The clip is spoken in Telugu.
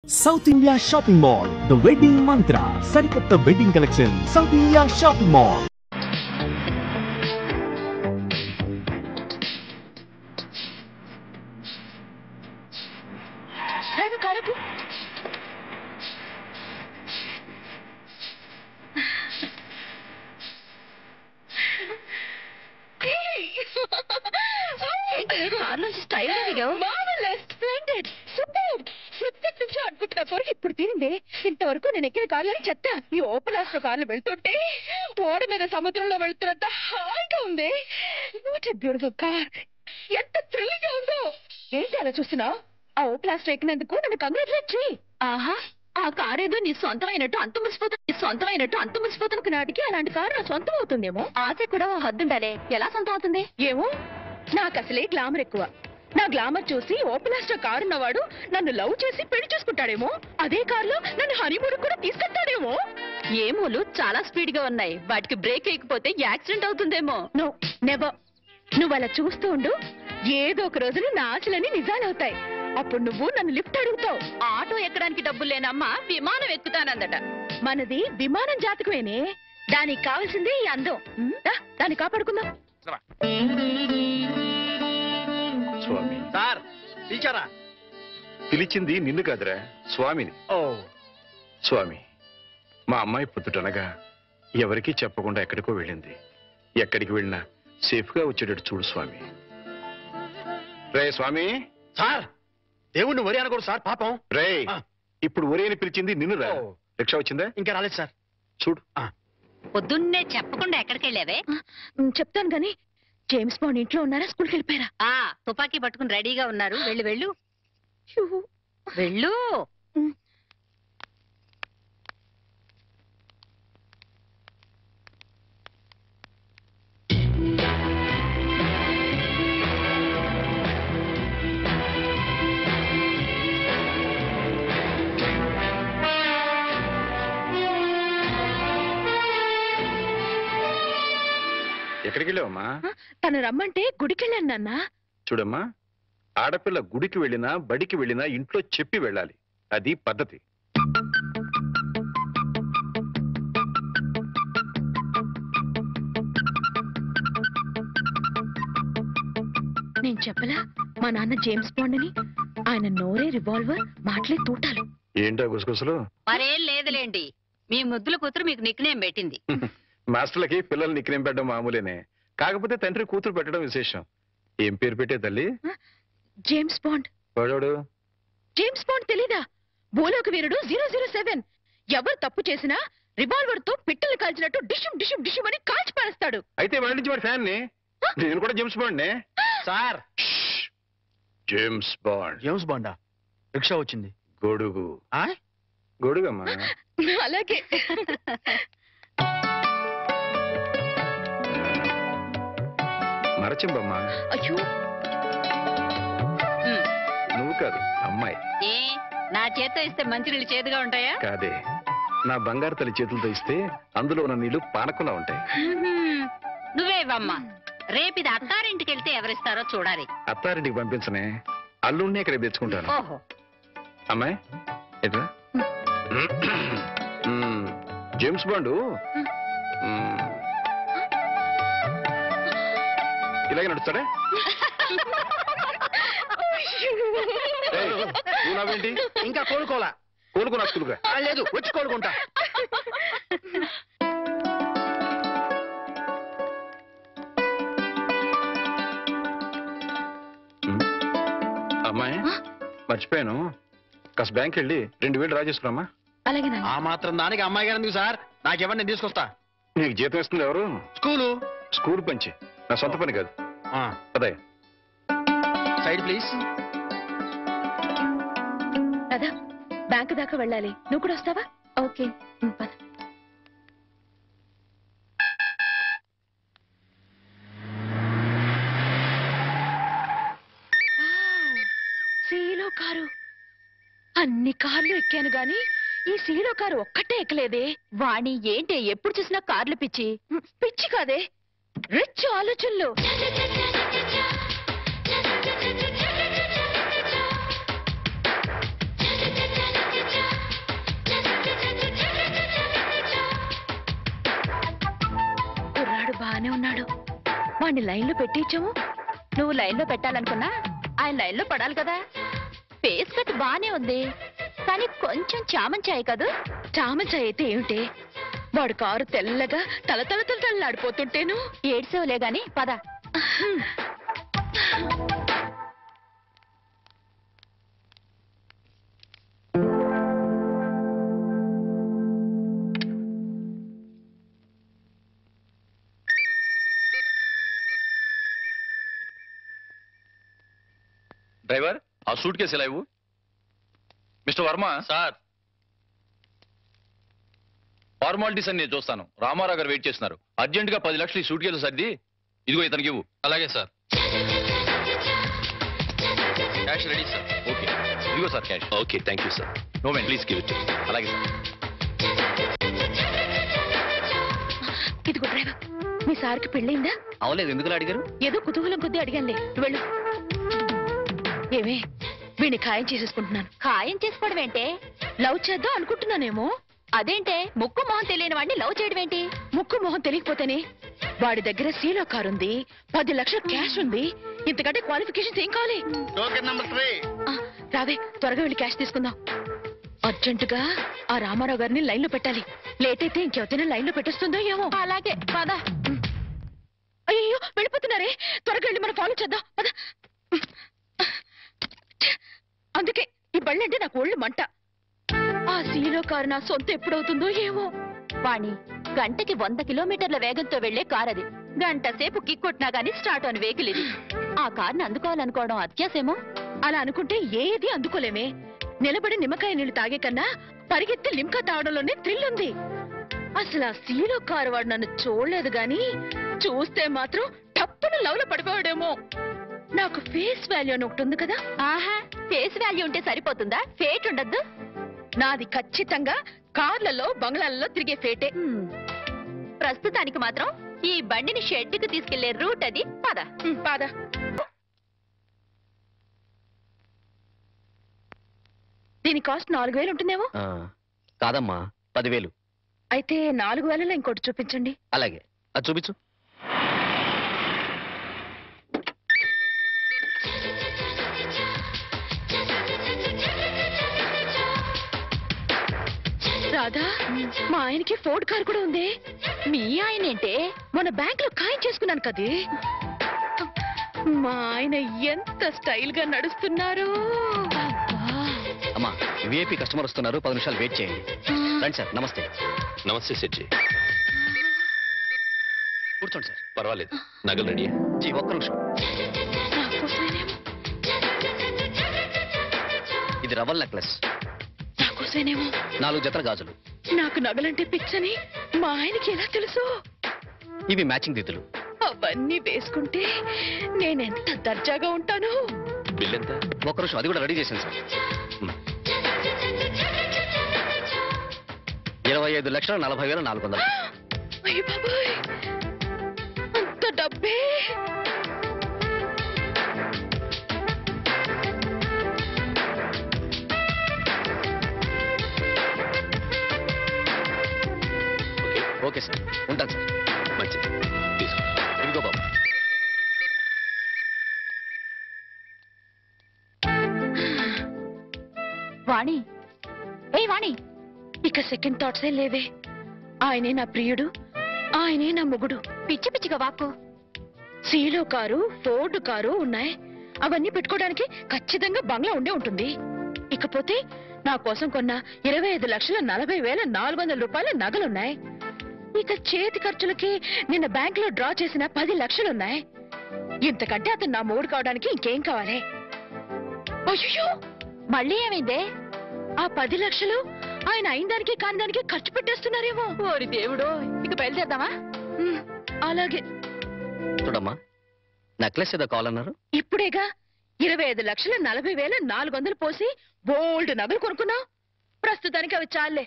South India Shopping Mall, the wedding mantra. Sarikatta wedding collection. South India Shopping Mall. ఇప్పుడు తీరిందే ఇంతవరకు నేను ఎక్కిన కార్లని చెత్త ఈ ఓపెన్ ఆస్ట్రో కార్లు వెళ్తుంటే ఓడ మీద సముద్రంలో వెళ్తున్నంత హాయిగా ఉంది. బ్యూటిఫుల్ కార్, ఎంత థ్రిల్లింగ్ గా ఉందో. ఏంటి అలా చూస్తున్నావు? ఆ ఓపెన్ ఆస్ట్రో ఎక్కినందుకు నన్ను కంగ్రాచులేట్ చెయ్యి. ఆహా, ఆ కార్ ఏదో నీ సొంతమైనట్టు అంత మురిసిపోతున్న నాటికి అలాంటి కారు నా సొంతం అవుతుందేమో. ఆశ కూడా హద్దుండాలే, ఎలా సొంతం అవుతుంది ఏమో. నాకు అసలే గ్లామర్ ఎక్కువ. నా గ్లామర్ చూసి ఓపెన్ ఆస్ట్రో కారు ఉన్నవాడు నన్ను లవ్ చేసి పెళ్లి చేసుకుంటాడేమో. అదే కారులో నన్ను హనీమూన్ కూడా తీసుకెళ్తాడేమో. ఏమోలు చాలా స్పీడ్ గా ఉన్నాయి, వాటికి బ్రేక్ వేయకపోతే యాక్సిడెంట్ అవుతుందేమో. No never. నువ్వు అలా చూస్తూ ఉండు, ఏదో ఒక రోజున నా ఆశలన్నీ నిజాలవుతాయి. అప్పుడు నువ్వు నన్ను లిఫ్ట్ అడుగుతావు. ఆటో ఎక్కడానికి డబ్బులు లేనమ్మ విమానం ఎక్కుతానందట. మనది విమానం జాతకమేనే, దానికి కావాల్సిందే ఈ అందం. దాన్ని కాపాడుకుందాం. స్వామి సార్ పిలిచారా? పిలిచింది నిన్ను కాదురా, స్వామిని. ఓ స్వామి, మా అమ్మాయి పొద్దుటనగా ఎవరికీ చెప్పకుండా ఎక్కడికో వెళ్ళింది. ఎక్కడికి వెళ్ళినా సేఫ్ గా వచ్చేటట్టు చూడు స్వామి. రే స్వామి. సార్, దేవుణ్ణి వరి అనకూడదు సార్, పాపం. రే, ఇప్పుడు ఒరే అని పిలిచింది నిన్ను రా. రిక్షా వచ్చిందా? ఇంకా రాలేదు సార్. చూడు. పొద్దున్నే చెప్పకుండా ఎక్కడికి వెళ్ళావే? చెప్తాను గాని, జేమ్స్ బాండ్ ఇంట్లో ఉన్నారా, స్కూల్కి వెళ్ళిపోయారా? తుపాకీ పట్టుకుని రెడీగా ఉన్నారు. వెళ్ళు వెళ్ళు వెళ్ళు. ఎక్కడికి వెళ్ళావమ్మా? తను రమ్మంటే గుడికెళ్ళాను నాన్న. చూడమ్మా, ఆడపిల్ల గుడికి వెళ్ళినా బడికి వెళ్ళినా ఇంట్లో చెప్పి వెళ్ళాలి, అది పద్ధతి. నేను చెప్పలా మా నాన్న జేమ్స్ బాండ్ అని? ఆయన నోరే రివాల్వర్, మాటలే తూటాలు. ఏంటో గుసగుసలు? మరేం లేదులేండి, మీ ముద్దుల కూతురు మీకు నిక్నేం పెట్టింది. మాస్టర్లకి పిల్లలు నిక్నేం పెట్టడం మామూలేనే, కాకపోతే తండ్రి కూతురు పెట్టడం విశేషం. ఏం పేరు పెట్టే తల్లి? James bond. వాడు జేమ్స్ బాండ్ తెలీదా? భూలోక వీరుడు 007. ఎవరు తప్పు చేసినా రివాల్వర్ తో పిట్టలు కాల్చినట్టు డిషుం డిషుం డిషుం అని కాల్చి పారేస్తాడు. అయితే వాడి నుంచి వాడి ఫ్యాన్ ని. నేను కూడా జేమ్స్ బాండ్ నే. Sir, James Bond. జేమ్స్ బాండా? రిక్షా వచ్చింది. గొడుగు. గొడుగమ్మా. అలాగే. మరచింబమ్మా. అయ్యో, నువ్వు కాదు, అమ్మాయి. ఏ నా చేత్తో ఇస్తే మంచినీళ్ళు చేదుగా ఉంటాయా? కాదే, నా బంగారు తల్లి చేతులతో ఇస్తే అందులో ఉన్న నీళ్లు పానకుండా ఉంటాయి. నువ్వేవమ్మా. రేపిది అత్తారింటికి వెళ్తే ఎవరిస్తారో చూడాలి. అత్తారింటికి పంపించనే, అల్లుడిని ఇక్కడ తెచ్చుకుంటాను. ఓహో, అమ్మాయి ఎట్లా? జేమ్స్ బాండు ఇలాగే నడుస్తాడా? నువ్వు నావేంటి ఇంకా కోలుకోలా? కోలుకున్నా స్కూల్గా? లేదు, వచ్చి కోలుకుంటా. అమ్మాయి మర్చిపోయాను, కాస్త బ్యాంక్ వెళ్ళి 2000 డ్రా చేసుకురామ్మా. అలాగే నాన్న. ఆ మాత్రం దానికి అమ్మాయి గారు ఎందుకు సార్? నాకెవరిని నేను తీసుకొస్తా. నీకు జీతం ఇస్తుంది ఎవరు? స్కూలు. స్కూల్ పంచి, నా సొంత పని కాదు. అదే సైడ్ ప్లీజ్. రాధా, బ్యాంకు దాకా వెళ్ళాలి, నువ్వు కూడా వస్తావా? ఓకే పద. సీలో కారు. అన్ని కార్లు ఎక్కాను గాని ఈ సీలో కారు ఒక్కటే ఎక్కలేదే. వాణి ఏంటి ఎప్పుడు చూసినా కార్లు పిచ్చి? పిచ్చి కాదే, రిచ్ ఆలోచనలు. బానే ఉన్నాడు. వాడిని లైన్లో పెట్టించాము. నువ్వు లైన్లో పెట్టాలనుకున్నా ఆయన లైన్లో పడాలి కదా. ఫేస్ కట్ బానే ఉంది, కానీ కొంచెం చామంచాయి కదూ. చామచాయ్ అయితే ఏమిటి? వాడు కారు తెల్లగా తలతలతలలాడిపోతుంటేను. ఏడ్సేవలే గాని పద. డ్రైవర్, ఆ సూట్ కేసు ఎలా ఇవ్వు. మిస్టర్ వర్మ. సార్, ఫార్మాలిటీస్ అని నేను చూస్తాను. రామారావు గారు వెయిట్ చేస్తున్నారు. అర్జెంట్ గా 10 లక్షలు ఈ సూట్ కేసు సర్ది ఇదిగో ఇతనికి ఇవ్వు. అలాగే sir. Cash ready sir. Okay, ఇదిగో sir cash. Okay, thank you sir. Moment, please give it. అలాగే సార్. ఇదిగో డ్రైవర్, మీ సార్కి పెళ్ళైందా? అవలేదు, ఎందుకు అడిగారు? ఏదో కుతూహలం కొద్దీ అడిగానులే. వెళ్ళు. ఏమే, వీడిని ఖాయం చేసేసుకుంటున్నాను. ఖాయం చేసుకోవడం ఏంటే? లవ్ చేద్దాం అనుకుంటున్నానేమో. అదేంటే ముక్కు మొహం తెలియని వాడిని లవ్ చేయడం ఏంటి? ముక్కు మొహం తెలియకపోతేనే. వాడి దగ్గర సీలో కార్ ఉంది, 10 లక్షల క్యాష్ ఉంది. ఇంతకంటే క్వాలిఫికేషన్స్ ఏం కావాలి? ఆ, రావే, త్వరగా వెళ్ళి క్యాష్ తీసుకుందాం. అర్జెంటుగా ఆ రామారావు గారిని లైన్ లో పెట్టాలి. లేట్ అయితే ఇంకెవరైనా లైన్ లో పెట్టేస్తుందో ఏమో. అలాగే పద. అయ్యో, వెళ్ళిపోతున్నారే. త్వరగా వెళ్ళి మనం ఫాలో చేద్దాం. పద. అందుకే ఈ బళ్ళంటే నాకు ఒళ్ళు మంట. ఆ సీలో కారు నా సొంత ఎప్పుడవుతుందో ఏమో. వాణి, గంటకి 100 కిలోమీటర్ల వేగంతో వెళ్లే కార్ అది. గంట సేపు కిక్కొట్టినా గానీ స్టార్ట్ అని వెహికల్ ఇది. ఆ కార్ని అందుకోవాలనుకోవడం అత్యాసేమో. అలా అనుకుంటే ఏది అందుకోలేమే. నిలబడి నిమ్మకాయ నీళ్లు తాగే కన్నా పరిగెత్తి లిమ్కా తాగడంలోనే థ్రిల్ ఉంది. అసలు ఆ సీలో కారు వాడు నన్ను చూడలేదు గాని చూస్తే మాత్రం టప్పున లవ్ లో పడిపోయాడేమో. నాకు ఫేస్ వాల్యూ అని ఒకటి ఉంది కదా. ఆహా, ఫేస్ వాల్యూ ఉంటే సరిపోతుందా? ఫేట్ ఉండద్దు. నాది ఖచ్చితంగా కార్లలో బంగ్లాలలో తిరిగే ఫేటే. ప్రస్తుతానికి మాత్రం ఈ బండిని షెడ్కి తీసుకెళ్లే రూట్ అది. పద. పాద. దీని కాస్ట్ 4000 ఉంటుందేమో. కాదమ్మా, 10,000. అయితే 4000లో ఇంకోటి చూపించండి. అలాగే, అది చూపించు. రాధా, మా ఆయనకి ఫోర్డ్ కార్ కూడా ఉంది. మీ ఆయన ఏంటే? మొన్న బ్యాంక్ లో ఖాయం చేసుకున్నాను కదే. మా ఆయన ఎంత స్టైల్ గా నడుస్తున్నారు. అమ్మా, విఐపి కస్టమర్ వస్తున్నారు, 10 నిమిషాలు వెయిట్ చేయండి. రండి సార్. నమస్తే. నమస్తే సెట్జీ. కూర్చోండి సార్. పర్వాలేదు, నగలు రెడీ. జీ, ఒక్క నిమిషం. నాకోసమేనేమో. ఇది రవల్ నెక్లెస్, నాకోసమేనేమో. 4 జతల గాజులు. నాకు నగలంటే పిచ్చని మా ఆయనకి ఎలా తెలుసు? ఇవి మ్యాచింగ్ దిద్దులు. అవన్నీ వేసుకుంటే నేనెంత దర్జాగా ఉంటాను. బిల్ ఎంత? ఒక్క నిమిషం, అది కూడా రెడీ చేశాను సార్. 25,40,400. అయ్య బాబాయ్, అంత డబ్బే. ఓకే సార్, ఉంటాను సార్. మంచిది, తీసుకో. ఇదిగో బాబు. వాణి, ఏ వాణి, ఇక సెకండ్ థాట్సే లేవే. ఆయనే నా ప్రియుడు, ఆయనే నా మొగుడు. పిచ్చి పిచ్చిగా వాక్కు. సీలో కారు, ఫోర్డ్ కారు ఉన్నాయి. అవన్నీ పెట్టుకోవడానికి ఖచ్చితంగా బంగ్లా ఉండే ఉంటుంది. ఇకపోతే నా కోసం కొన్న 25,40,400 రూపాయల నగలున్నాయి. ఇక చేతి ఖర్చులకి నిన్న బ్యాంక్ లో డ్రా చేసిన 10 లక్షలున్నాయి. ఇంతకంటే అతను నా మూడు కావడానికి ఇంకేం కావాలి? అయ్యో, మళ్ళీ ఏమైందే? ఆ 10 లక్షలు ఆయన అయిన దానికి కాని దానికి ఖర్చు పెట్టేస్తున్నారేమో. ఓరి దేవుడు, ఇక బయలుదేరదామా? అలాగే. చూడమ్మా, నెక్లెస్ ఏదో కావాలన్నారు. ఇప్పుడేగా 25,40,400 పోసి బోల్డ్ నగలు కొనుక్కున్నావు. ప్రస్తుతానికి అవి చాలే.